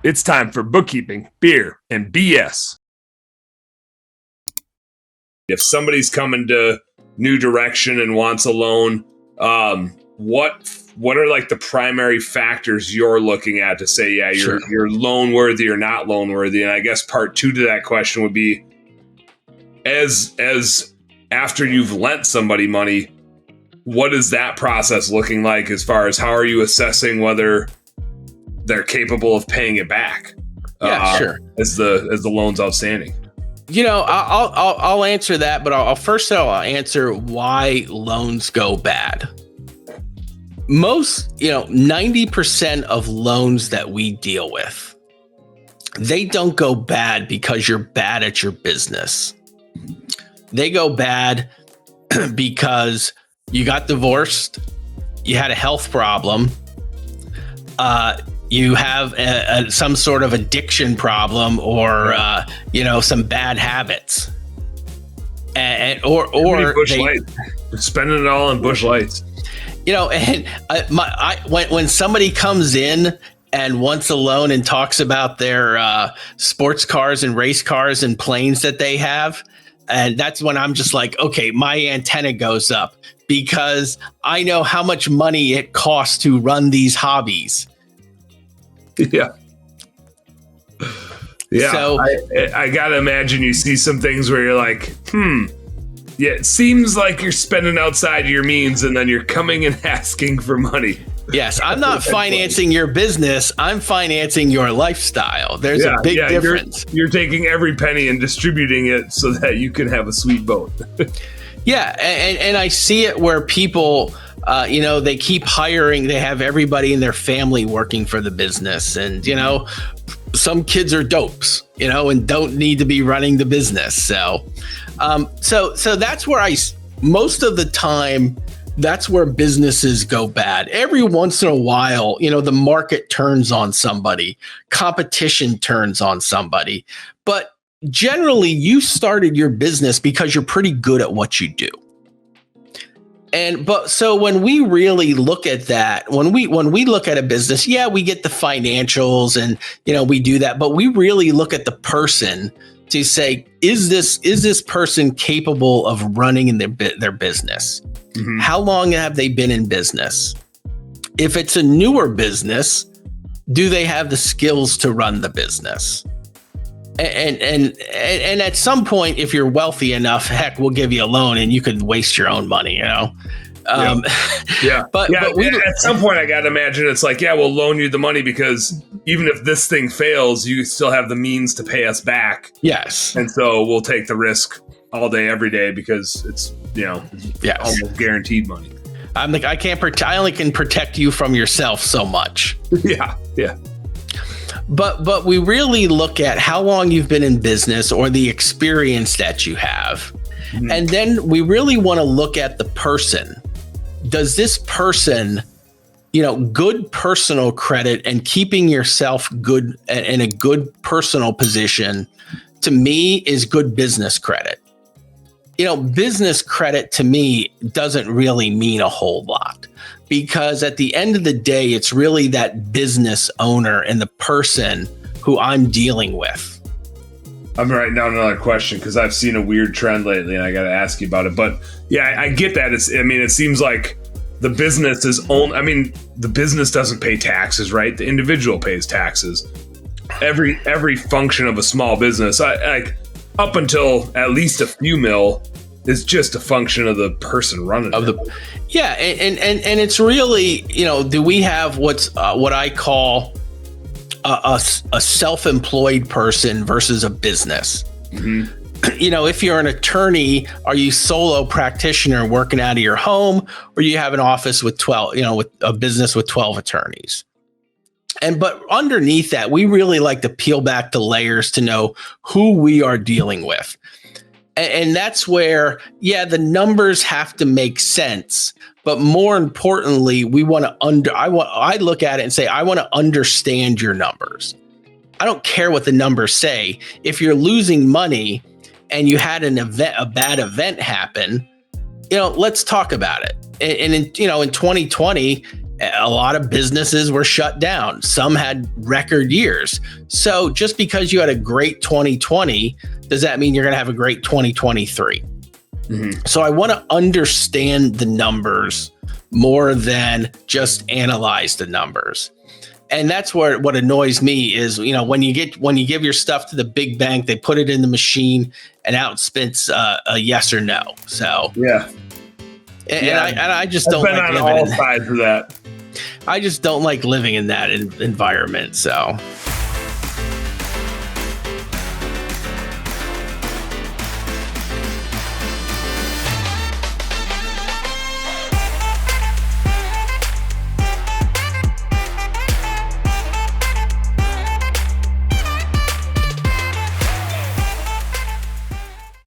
It's time for bookkeeping, beer, and BS. If somebody's coming to New Direction and wants a loan, what are like the primary factors you're looking at to say, yeah, you're loan worthy or not loan worthy? And I guess part two to that question would be, as after you've lent somebody money, what is that process looking like as far as how are you assessing whether they're capable of paying it back? As the loan's outstanding. I'll answer that, but I'll answer why loans go bad. Most, 90% of loans that we deal with, they don't go bad because you're bad at your business. They go bad because you got divorced, you had a health problem, you have some sort of addiction problem, or some bad habits, or Bush Lights. Spending it all on Bush Lights. When somebody comes in and wants a loan and talks about their sports cars and race cars and planes that they have, and that's when I'm just like, okay, my antenna goes up, because I know how much money it costs to run these hobbies. Yeah. Yeah. So I gotta imagine you see some things where you're like, yeah, it seems like you're spending outside your means, and then you're coming and asking for money. Yes, I'm not financing your business. I'm financing your lifestyle. There's a big difference. You're taking every penny and distributing it so that you can have a sweet boat. Yeah, and I see it where people, they keep hiring. They have everybody in their family working for the business, and some kids are dopes, and don't need to be running the business. So that's where most of the time, that's where businesses go bad. Every once in a while, the market turns on somebody, competition turns on somebody, but generally you started your business because you're pretty good at what you do. So when we really look at that, when we look at a business, we get the financials and, we do that, but we really look at the person to say, is this person capable of running their business? Mm-hmm. How long have they been in business? If it's a newer business, do they have the skills to run the business? And at some point, if you're wealthy enough, heck, we'll give you a loan and you could waste your own money, But at some point, I got to imagine it's like, we'll loan you the money because even if this thing fails, you still have the means to pay us back. Yes. And so we'll take the risk all day, every day, because it's, almost guaranteed money. I'm like, I only can protect you from yourself so much. Yeah. But we really look at how long you've been in business or the experience that you have. Mm-hmm. And then we really want to look at the person. Does this person, good personal credit and keeping yourself good in a good personal position, to me, is good business credit. Business credit to me doesn't really mean a whole lot, because at the end of the day, it's really that business owner and the person who I'm dealing with. I'm writing down another question because I've seen a weird trend lately and I got to ask you about it. But I get that. It seems like the business the business doesn't pay taxes, right? The individual pays taxes. Every function of a small business, up until at least a few mil, is just a function of the person running it. And it's really, do we have what I call a self-employed person versus a business? Mm-hmm. If you're an attorney, are you solo practitioner working out of your home, or you have an office with 12, with a business with 12 attorneys? But underneath that, we really like to peel back the layers to know who we are dealing with. And that's where, the numbers have to make sense. But more importantly, I look at it and say, I want to understand your numbers. I don't care what the numbers say. If you're losing money and you had a bad event happen, let's talk about it. And in 2020, A lot of businesses were shut down. Some had record years. So just because you had a great 2020, does that mean you're going to have a great 2023? So I want to understand the numbers more than just analyze the numbers. And that's what annoys me is, when you give your stuff to the big bank, they put it in the machine and out spits a yes or no. So yeah. And I just don't like living on all sides of that. I just don't like living in that environment. So